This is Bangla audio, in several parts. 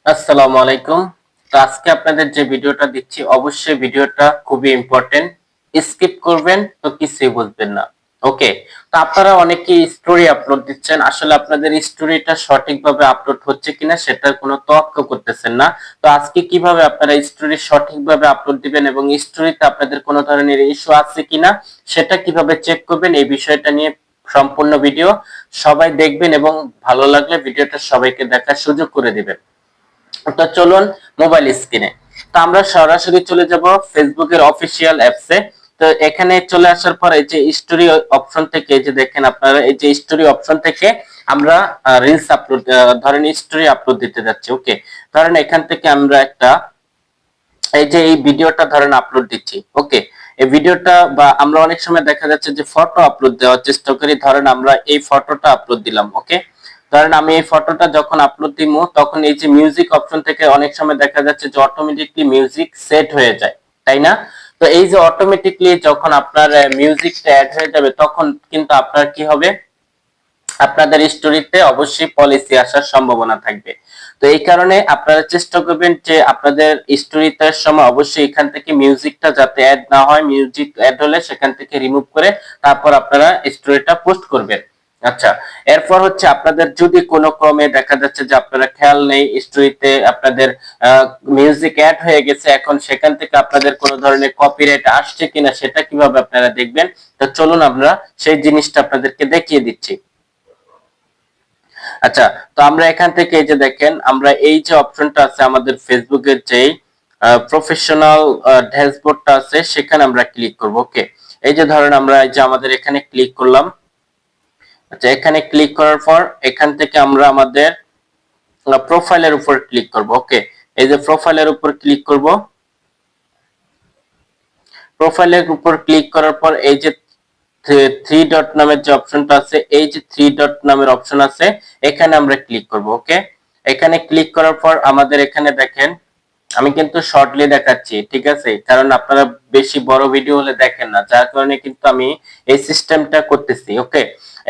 আসসালামু আলাইকুম। তো আজকে আপনাদের যে ভিডিওটা দিচ্ছি অবশ্যই ভিডিওটা খুবই ইম্পর্টেন্ট। স্কিপ করবেন তো কিছুই বুঝবেন না। ওকে। তো আপনারা অনেকেই স্টোরি আপলোড দিচ্ছেন। আসলে আপনাদের স্টোরিটা সঠিকভাবে আপলোড হচ্ছে কিনা সেটার কোনো তোয়াক্কা করতেছেন না। তো আজকে কিভাবে আপনারা স্টোরি সঠিকভাবে আপলোড দিবেন এবং স্টোরিতে আপনাদের কোনো ধরনের ইস্যু আছে কিনা সেটা কিভাবে চেক করবেন এই বিষয়টা নিয়ে সম্পূর্ণ ভিডিও সবাই দেখবেন এবং ভালো লাগলে ভিডিওটা সবাইকে দেখার সুযোগ করে দিবেন। তো চলুন মোবাইল স্ক্রিনে। তো আমরা সরাসরি চলে যাব ফেসবুকের অফিসিয়াল অ্যাপসে। তো এখানে চলে আসার পর এই যে স্টোরি অপশন থেকে এই যে দেখেন আপনারা এই যে স্টোরি অপশন থেকে আমরা রিলস আপলোড ধরেন স্টোরি আপলোড দিতে যাচ্ছি। ওকে, ধরেন এখান থেকে আমরা একটা এই যে এই ভিডিওটা ধরেন আপলোড দিচ্ছি। ওকে, এই ভিডিওটা বা আমরা অনেক সময় দেখা যাচ্ছে যে ফটো আপলোড দেওয়ার চেষ্টা করি। ধরেন আমরা এই ফটোটা আপলোড দিলাম। ওকে, ধরেন আমি এই ফটোটা যখন আপলোড দিব তখন এই যে মিউজিক অপশন থেকে অনেক সময় দেখা যাচ্ছে যে অটোমেটিকলি মিউজিক সেট হয়ে যায়, তাই না? তো এই যে অটোমেটিকলি যখন আপনার মিউজিকটা অ্যাড হয়ে যাবে তখন কিন্তু আপনার কি হবে, আপনাদের স্টোরিতে অবশ্যই পলিসি আসার সম্ভাবনা থাকবে। তো এই কারণে আপনারা চেষ্টা করবেন যে আপনাদের স্টোরিতে সময় অবশ্যই এখান থেকে মিউজিকটা যাতে অ্যাড না হয়, মিউজিক অ্যাড হলে সেখান থেকে রিমুভ করে তারপর আপনারা স্টোরিটা পোস্ট করবেন। আচ্ছা, এরপর হচ্ছে আপনাদের যদি কোনো ক্রমে দেখা যাচ্ছে যে আপনারা খেয়াল নেই স্টোরিতে আপনাদের মিউজিক অ্যাড হয়ে গেছে, এখন সেখান থেকে আপনাদের কোনো ধরনের কপিরাইট আসছে কিনা সেটা কিভাবে আপনারা দেখবেন। তো চলুন আমরা সেই জিনিসটা আপনাদেরকে দেখিয়ে দিচ্ছি। আচ্ছা, তো আমরা এখান থেকে এই যে দেখেন আমরা এই যে অপশনটা আছে আমাদের ফেসবুকের যেই প্রফেশনাল ড্যাশবোর্ডটা আছে সেখানে আমরা ক্লিক করব। ওকে, এই যে ধরেন আমরা এই যে আমাদের এখানে ক্লিক করলাম। আচ্ছা, এখানে ক্লিক করার পর এখান থেকে আমরা আমাদের প্রোফাইলের উপর ক্লিক করব। ওকে, এই যে প্রোফাইলের উপর ক্লিক করব। প্রোফাইলের উপর ক্লিক করার পর এই যে থ্রি ডট নামের যে অপশনটা আছে, এই যে থ্রি ডট নামের অপশন আছে এখানে আমরা ক্লিক করব। ওকে, এখানে ক্লিক করার পর আমাদের এখানে দেখেন আমি কিন্তু শর্টলি দেখাচ্ছি, ঠিক আছে, কারণ আপনারা বেশি বড় ভিডিও হলে দেখেন না, যার কারণে কিন্তু আমি এই সিস্টেমটা করতেছি। ওকে,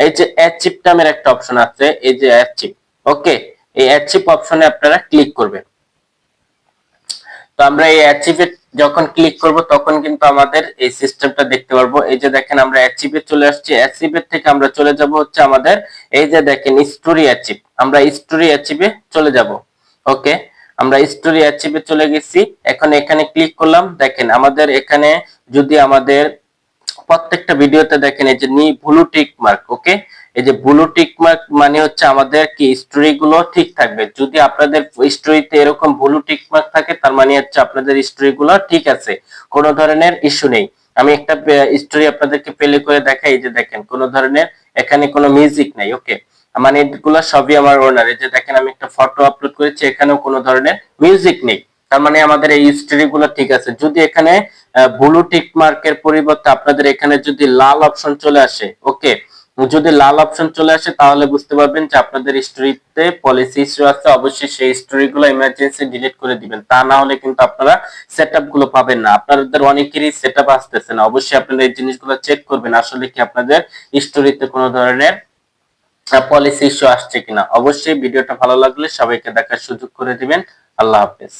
এই যে অ্যাচিভ নামের একটা অপশন আছে, এই যে অ্যাচিভ। ওকে, এই অ্যাচিভ অপশনে আপনারা ক্লিক করবেন। তো আমরা এই অ্যাচিভে যখন ক্লিক করব তখন কিন্তু আমাদের এই সিস্টেমটা দেখতে পারবো। এই যে দেখেন আমরা অ্যাচিভে চলে আসছি, অ্যাচিভের থেকে আমরা চলে যাব হচ্ছে আমাদের এই যে দেখেন স্টোরি অ্যাচিভ, আমরা স্টোরি অ্যাচিভে চলে যাব। ওকে, আমরা স্টোরি অ্যাচিভে চলে গেছি, এখন এখানে ক্লিক করলাম। দেখেন আমাদের এখানে যদি আমাদের প্রত্যেকটা ভিডিওতে দেখেন এই যে ব্লু টিক মার্ক। ওকে, এই যে ব্লু টিক মার্ক মানে হচ্ছে আমাদের কি স্টোরি গুলো ঠিক থাকবে। যদি আপনাদের স্টোরিতে এরকম ব্লু টিক মার্ক থাকে তার মানে হচ্ছে আপনাদের স্টোরি গুলো ঠিক আছে, কোনো ধরনের ইস্যু নেই। আমি একটা স্টোরি আপনাদেরকে প্লে করে দেখাই। এই যে দেখেন কোনো ধরনের এখানে কোনো মিউজিক নাই। ওকে, মানে এগুলো সবই আমার ওনার। এই যে দেখেন আমি একটা ফটো আপলোড করেছি, এখানেও কোনো ধরনের মিউজিক নেই, তার মানে আমাদের এই স্টোরি গুলো ঠিক আছে। যদি এখানে ব্লু টিক মার্কের পরিবর্তে আপনাদের এখানে যদি লাল অপশন চলে আসে, ওকে, যদি লাল অপশন চলে আসে তাহলে বুঝতে পারবেন যে আপনাদের স্টোরিতে পলিসি ইস্যু আছে। অবশ্যই সেই স্টোরি গুলো ইমার্জেন্সি ডিলিট করে দিবেন, তা না হলে কিন্তু আপনারা সেটআপ গুলো পাবেন না। আপনাদের অনেকেরই সেটআপ আসতেছে না, অবশ্যই আপনারা এই জিনিসগুলো চেক করবেন আসলে কি আপনাদের স্টোরিতে কোনো ধরনের পলিসি ইস্যু আসছে কিনা। অবশ্যই ভিডিওটা ভালো লাগলে সবাইকে দেখার সুযোগ করে দিবেন। আল্লাহ হাফেজ।